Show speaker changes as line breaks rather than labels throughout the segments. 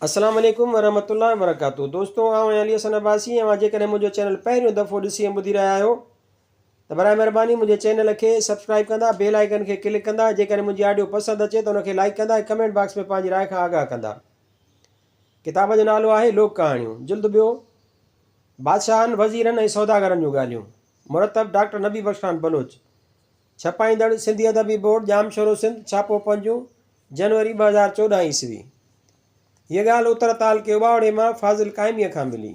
अस्सलाम वालेकुम वरहमतुल्लाहि वबरकातुहू। दोस्तों आउं अली हसन अब्बासी ऐं जेकॾहिं मुंहिंजो चैनल पहिरियों दफ़ो ॾिसी ऐं ॿुधी रहिया आहियो त बराए महिरबानी मुंहिंजे चैनल खे सब्सक्राइब कंदा, बेल आइकन खे क्लिक कंदा। जेकॾहिं मुंहिंजी ऑडियो पसंदि अचे त उनखे लाइक कंदा ऐं कमेंट बॉक्स में पंहिंजी राय खां आगाह कंदा। किताब जो नालो आहे लोक कहाणियूं, जिल्द ॿियो, बादशाहनि, वज़ीरनि ऐं सौदागरनि जूं ॻाल्हियूं। मुरतब डॉक्टर नबी बख़्श ख़ान बलोच। छपाईंदड़ सिंधी अदबी बोर्ड, जामशोरो सिंध। छापो 5 जनवरी 2014 ईस्वी। हीअ ॻाल्हि उत्तर ताल के उबावड़े मां फाज़िल क़ाइमीअ खां मिली।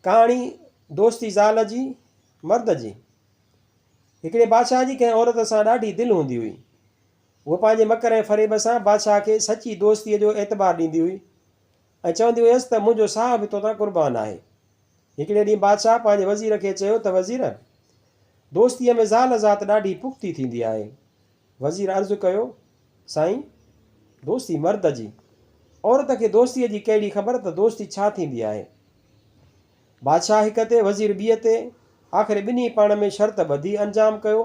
कहाणी दोस्ती ज़ाल जी मर्द जी। हिकिड़े बादशाह जी कंहिं औरत सां ॾाढी दिलि हूंदी हुई। उहा पंहिंजे मकर ऐं फ़रेब सां बादशाह खे सची दोस्तीअ जो एतबार ॾींदी हुई ऐं चवंदी हुयसि त मुंहिंजो साह बि तोतां क़ुर्बान आहे। हिकिड़े ॾींहुं बादशाह पंहिंजे वज़ीर खे चयो त वज़ीर, दोस्तीअ में ज़ाल ज़ात ॾाढी पुख़्ती थींदी आहे। वज़ीर अर्ज़ु कयो, साईं, दोस्ती मर्द जी, औरत खे दोस्तीअ जी कहिड़ी ख़बर त दोस्ती छा थींदी आहे। बादशाह हिक ते, वज़ीर ॿीअ ते। आख़िर ॿिन्ही पाण में शर्त ॿधी अंजाम कयो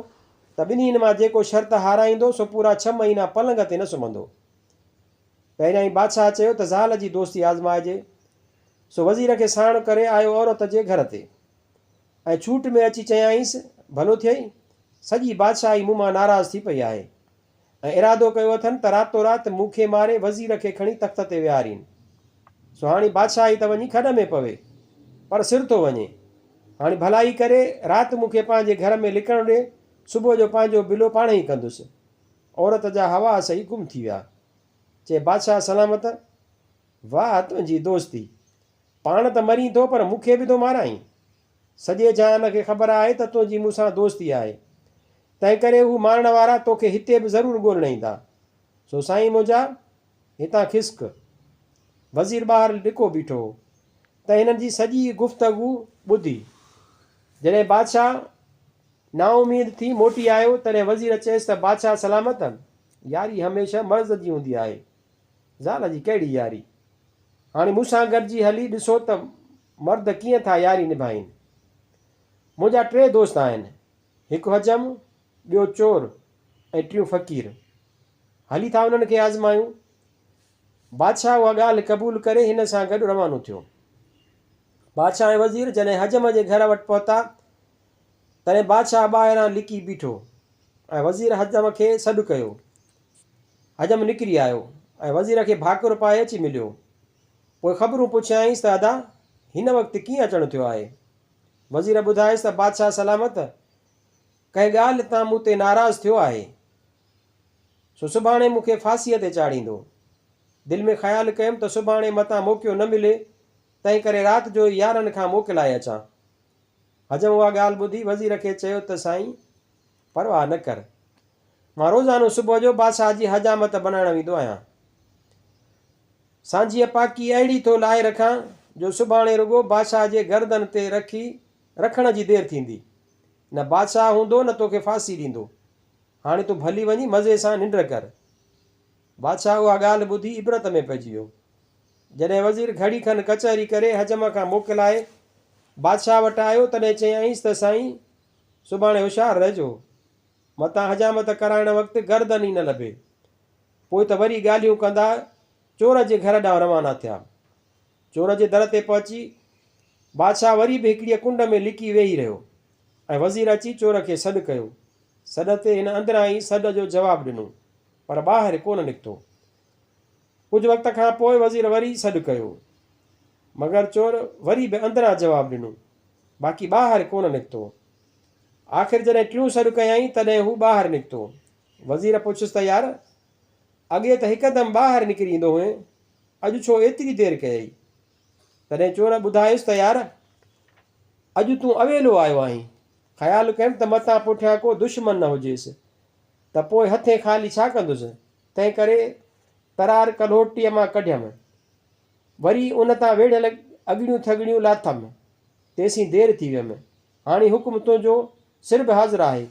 त ॿिन्हिनि मां जेको शर्त हाराईंदो सो पूरा 6 महीना पलंग ते न सुम्हंदो। पहिरियां ई बादशाह चयो त ज़ाल जी दोस्ती आज़माइजे। सो वज़ीर खे साण करे आयो औरत जे घर ते ऐं छूट में अची चयाईंसि, भलो थियई, सॼी बादशाही मूं मां नाराज़ थी पई आहे ऐं इरादो कयो अथनि त रातोरात मूंखे मारे वज़ीर खे खणी तख़्त ते विहारीनि। सो हाणे बादशाही त वञी खॾ में पवे, पर सिर थो वञे। हाणे भलाई करे राति मूंखे पंहिंजे घर में लिकणु ॾे, सुबुह जो पंहिंजो बिलो पाण ई कंदुसि। औरत जा हवास ई गुम थी विया। चए, बादशाह सलामत, वाह तुंहिंजी दोस्ती, पाण त मरी थो पर मूंखे बि थो माराई। सॼे जहान खे ख़बर आहे त तुंहिंजी मूंसां दोस्ती आहे, तंहिं करे हू मारण वारा तोखे हिते बि ज़रूरु ॻोल्हण ईंदा। सो साईं मुंहिंजा, हितां खिसक। वज़ीर ॿाहिरि ॾिको बीठो त हिननि जी सॼी गुफ़्तगू ॿुधी। जॾहिं बादशाह नाउमीद थी मोटी आयो तॾहिं वज़ीर चयसि त बादशाह सलामत, यारी हमेशह मर्ज़ जी हूंदी आहे, ज़ाल जी कहिड़ी यारी। हाणे मूंसां गॾिजी हली ॾिसो त मर्द कीअं था यारी निभाइनि। मुंहिंजा 3 दोस्त आहिनि, हिकु हजम, ॿियो चोर ऐं टियों फ़क़ीर। हली था उन्हनि खे आज़मायूं। बादशाह उहा ॻाल्हि क़बूल करे हिन सां गॾु रवानो थियो। बादशाह ऐं वज़ीर जॾहिं हजम जे घर वटि पहुता तॾहिं बादशाह ॿाहिरां लिकी बीठो ऐं वज़ीर हजम खे सॾु कयो। हजम निकिरी आयो ऐं वज़ीर खे भाकुर पाए अची मिलियो। पोइ ख़बरूं पुछियाईंसि त अदा हिन वक़्तु कीअं अचणु थियो आहे। वज़ीर ॿुधायसि त बादशाह सलामत, कंहिं ॻाल्हि तां मूं ते नाराज़ थियो आहे, सो सुभाणे मूंखे फांसीअ ते चाढ़ींदो। दिलि में ख़्यालु कयुमि त सुभाणे मतां मौक़ो न मिले, तंहिं करे राति जो 11 खां मोकिलाए अचां। हजम उहा ॻाल्हि ॿुधी वज़ीर खे चयो त साईं, परवाह न कर, मां रोज़ानो सुबुह जो बादशाह जी हजामत बणाइण वेंदो आहियां। सांझीअ पाकी अहिड़ी थो लाहे रखां जो सुभाणे रुॻो बादशाह जे गर्दन ते रखण जी देरि थींदी। न बादशाह हूंदो न तोखे फांसी ॾींदो। हाणे तूं भली वञी मज़े सां निंड कर। बादशाह उहा ॻाल्हि ॿुधी इबरत में पइजी वियो। जॾहिं वज़ीर घड़ी खनि कचहरी करे हजम खां मोकिलाए बादशाह वटि आयो तॾहिं चयाईंसि त साईं, सुभाणे होशियारु रहिजो, मतां हजामत कराइण वक़्तु गर्दन ई न लभे। पोइ त वरी ॻाल्हियूं कंदा चोर जे घर ॾांहुं रवाना थिया। चोर जे दर ते पहुची बादशाह वरी बि हिकिड़ीअ कुंड में लिकी वेही रहियो ऐं वज़ीर अची चोर खे सॾु कयो। सॾ ते हिन अंदरां ई सॾ जो जवाबु ॾिनो, पर ॿाहिरि कोन निकितो। कुझु वक़्त खां पोइ वज़ीर वरी सॾु कयो, मगर चोर वरी बि अंदरां जवाबु ॾिनो, बाक़ी ॿाहिरि कोन निकितो। आख़िर जॾहिं टियों सॾु कयईं तॾहिं हू ॿाहिरि निकितो। वज़ीर पुछियुसि त यार, अॻे त हिकदमि ॿाहिरि निकिरी ईंदो हुएं, अॼु छो एतिरी देरि कयई। तॾहिं चोर ॿुधायुसि त यार, अॼु तूं अवेलो आयो आहीं, ख़्यालु कयुमि त मथां पुठियां को दुश्मन न हुजेसि, त पोइ हथे ख़ाली छा कंदुसि, तंहिं करे तरार कलोटीअ मां कढियमि, वरी उन तां वेढ़ियल अॻिड़ियूं थॻिड़ियूं लाथमि, तेसीं देरि थी वियमि। हाणे हुकुम तुंहिंजो, सिर बि हाज़िर आहे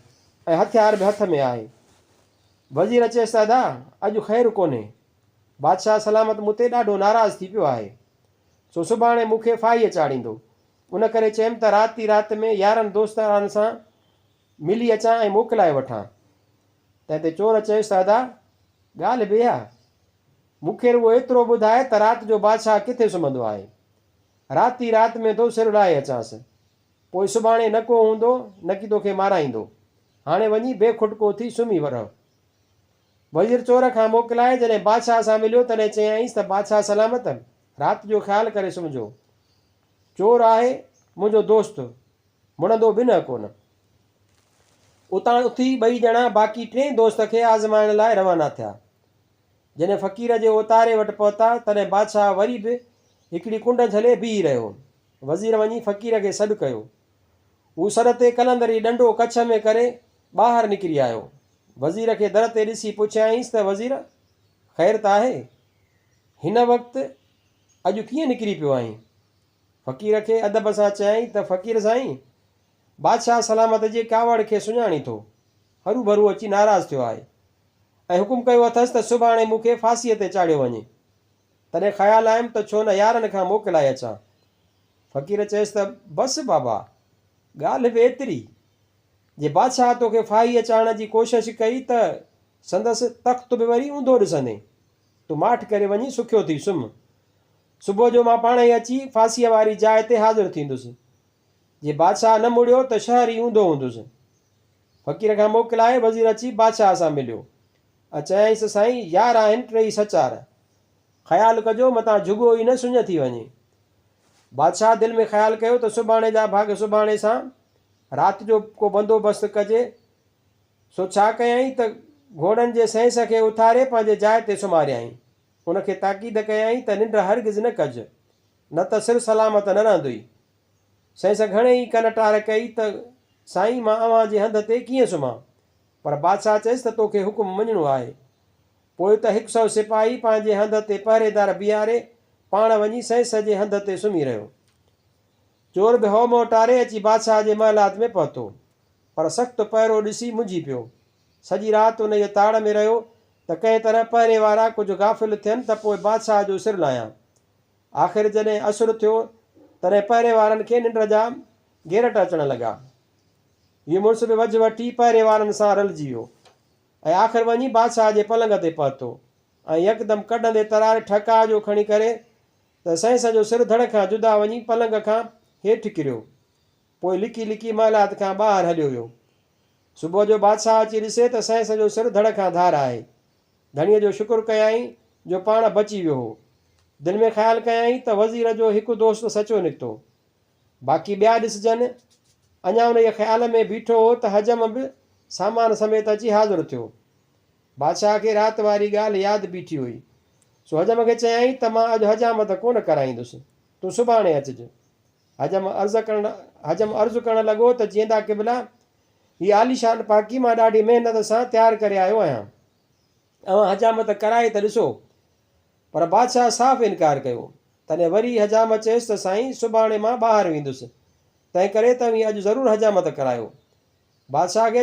ऐं हथियार बि हथ में आहे। वज़ीर चयसि, अदा अॼु ख़ैरु कोन्हे, बादशाह सलामत मूं ते ॾाढो नाराज़ थी पियो आहे, सो सुभाणे मूंखे फाहीअ चाढ़ींदो। उन करे चयुमि त राति में 11 दोस्तनि सां मिली अचां ऐं मोकिलाए वठां। तंहिं ते चोर चयुसि, अदा ॻाल्हि ॿिए आहे, मूंखे रुॻो एतिरो ॿुधाए त राति जो बादशाह किथे सुम्हंदो आहे। राति में तो सिर उॾाए अचांसि, पोइ सुभाणे न को हूंदो न की तोखे माराईंदो। हाणे वञी बेखुटको थी सुम्ही रह। वज़ीर चोर खां मोकिलाए जॾहिं बादशाह सां मिलियो तॾहिं चयाईंसि त बादशाह सलामत, राति जो ख़्यालु करे सुम्हिजो। चोर आहे मुंहिंजो दोस्त, मुड़ंदो बि न कोन। उतां उथी ॿई ॼणा बाक़ी 3 दोस्त खे आज़माइण लाइ रवाना थिया। जॾहिं फ़क़ीर जे उतारे वटि पहुता तॾहिं बादशाह वरी बि हिकिड़ी कुंड झले बीही रहियो। वज़ीर वञी फ़क़ीर खे सॾु कयो। हू सर ते कलंदरी ॾंडो कच्छ में करे ॿाहिरि निकिरी आयो। वज़ीर खे दर ते ॾिसी पुछियाईंसि त वज़ीर ख़ैरु त आहे? हिन वक़्तु अॼु कीअं निकिरी पियो आहीं? फ़क़ीर खे अदब सां चयाईं त फ़क़ीर साईं, बादशाह सलामत जे कावड़ खे सुञाणी थो, हरू भरू अची नाराज़ थियो आहे ऐं हुकुम कयो अथसि त सुभाणे मूंखे फांसीअ ते चाढ़ियो वञे। तॾहिं ख़्यालु आयुमि त छो न यारनि खां मोकिलाए अचां। फ़क़ीर चयसि त बसि बाबा, ॻाल्हि बि एतिरी, जे बादशाह तोखे फाहीअ चाढ़ण जी कोशिशि कई त संदसि तख़्त बि वरी ऊंधो ॾिसंदे। तूं माठि करे वञी सुखियो थी सुम्ह। सुबुह जो मां पाण ई अची फांसीअ वारी जाइ ते हाज़िर थींदुसि। जे बादशाह न मुड़ियो त शहर ई ऊंधो हूंदुसि। फ़क़ीर खां मोकिलाए वज़ीर अची बादशाह सां मिलियो ऐं चयाईंसि साईं, यार आहिनि 3 सचार, ख़्यालु कजो मतां झुॻो ई न सुञ थी वञे। बादशाह दिलि में ख़्यालु कयो त सुभाणे जा भाग सुभाणे सां राति जो को बंदोबस्तु कजे। सो छा कयईं त घोड़नि जे सैंस खे उथारे पंहिंजे जाइ ते सुम्हारियईं। उनखे ताक़ीद कयईं त निंड हरगिज़ न कजि, न त सिर सलामत न रहंदुई। सैंस घणेई कनटार कई त साईं मां अव्हां जे हंध ते कीअं सुम्हां, पर बादशाह चयसि त तोखे हुकुम मञिणो आहे। पोइ त 100 सिपाही पंहिंजे हंध ते पहरेदार बीहारे पाण वञी सैंस जे हंध ते सुम्ही रहियो। चोर बि हौ मोटारे अची बादशाह जे महलात में पहुतो, पर सख़्तु पहिरो ॾिसी मुंझी पियो। सॼी राति उन जे ताड़ में रहियो त कंहिं तरह पहिरे वारा कुझु गाफ़िल थियनि त पोइ बादशाह जो सिर लाहियां। आख़िर जॾहिं असुर थियो तॾहिं पहिरे वारनि खे निंड जा घेरट अचणु लॻा। हीउ मुड़ुस बि वझ वठी पहिरे वारनि सां रलिजी वियो ऐं आख़िर वञी बादशाह जे पलंग ते पहुतो ऐं यकदमि कढंदे तरार ठका जो खणी करे त सैंस जो सिर धड़ खां जुदा वञी पलंग खां हेठि किरियो। पोइ लिकी लिकी महलात खां ॿाहिरि हलियो वियो। सुबुह जो बादशाह अची ॾिसे त सैंस जो सिर धड़ खां धार आहे। धणीअ जो शुकुरु कयाईं जो पाण बची वियो हो। दिलि में ख़्यालु कयाईं त वज़ीर जो हिकु दोस्त सचो निकितो, बाक़ी ॿिया ॾिसजनि। अञा उन जे ख़्याल में बीठो हो त हजम बि सामान समेत अची हाज़िर थियो। बादशाह खे राति वारी ॻाल्हि यादि बीठी हुई। सो हजम खे चयाईं त मां अॼु हजामत कोन कराईंदुसि, तूं सुभाणे अचिजि। हजम अर्ज़ु करणु लॻो त जीअंदा क़िबला, हीअ आलीशान पाकी मां ॾाढी महिनत सां तयारु करे आयो आहियां, अवां हजामत कराए त ॾिसो। पर बादशाह साफ़ इनकार कयो। तॾहिं वरी हजाम चयसि त साईं, सुभाणे मां ॿाहिरि वेंदुसि, तंहिं करे तव्हीं अॼु ज़रूरु हजामत करायो। बादशाह खे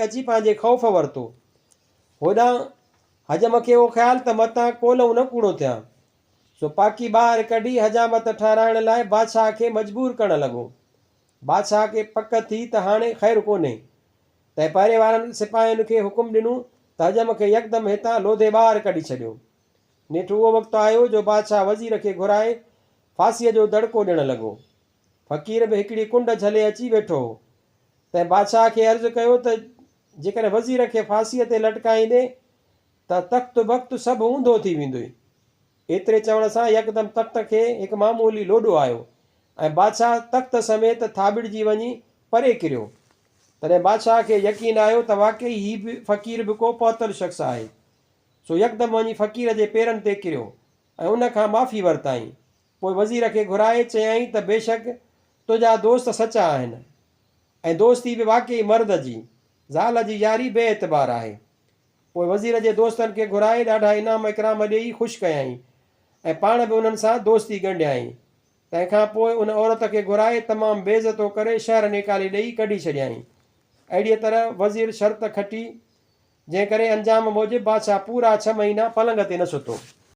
अची पंहिंजे ख़ौफ़ वरितो। होॾां हजम खे उहो ख़्यालु त मतां कोलऊं न कूड़ो थियां। सो पाकी ॿाहिरि कढी हजामत ठाराइण लाइ बादशाह खे मजबूर करणु लॻो। बादशाह खे पक थी त हाणे ख़ैरु कोन्हे, तंहिं पहिरे वारनि सिपाहियुनि खे हुकुम ॾिनो त हजम खे यकदमि हितां लोधे ॿाहिरि कढी छॾियो। नेठि उहो वक़्तु आयो जो बादशाह वज़ीर खे घुराए फांसीअ जो दड़को ॾियणु लॻो। फ़क़ीर बि हिकिड़ी कुंड झले अची वेठो हो। तंहिं बादशाह खे अर्ज़ु कयो त जेकॾहिं वज़ीर खे फांसीअ ते लटकाईंदे त तख़्तु बख़्तु सभु ऊंधो थी वेंदुई। एतिरे चवण सां यकदमि तख़्त खे हिकु मामूली लोॾो आयो ऐं बादशाह तख़्त समेत थाबिड़जी वञी परे किरियो। तॾहिं बादशाह खे यकीन आयो त वाक़ई हीउ बि फ़क़ीर बि को पहुतल शख़्स आहे। सो यकदमि वञी फ़क़ीर जे पेरनि ते किरियो ऐं उन खां माफ़ी वरिताईं। पोइ वज़ीर खे घुराए चयाईं त बेशक तुंहिंजा दोस्त सचा आहिनि ऐं दोस्ती बि वाक़ई मर्द जी, ज़ाल जी यारी बेएतबार आहे। पोइ वज़ीर जे दोस्तनि खे घुराए ॾाढा इनाम इकराम ॾेई ख़ुशि कयाईं ऐं पाण बि उन्हनि सां दोस्ती ॻंढियाईं। तंहिंखां पोइ उन औरत खे घुराए तमामु बेइज़तो करे शहर निकाले ॾेई कढी छॾियाईं। अहिड़ीअ तरह वज़ीर शर्त खटी, जंहिं करे अंजाम मूजिबि बादशाह पूरा 6 महीना पलंग ते न सुतो।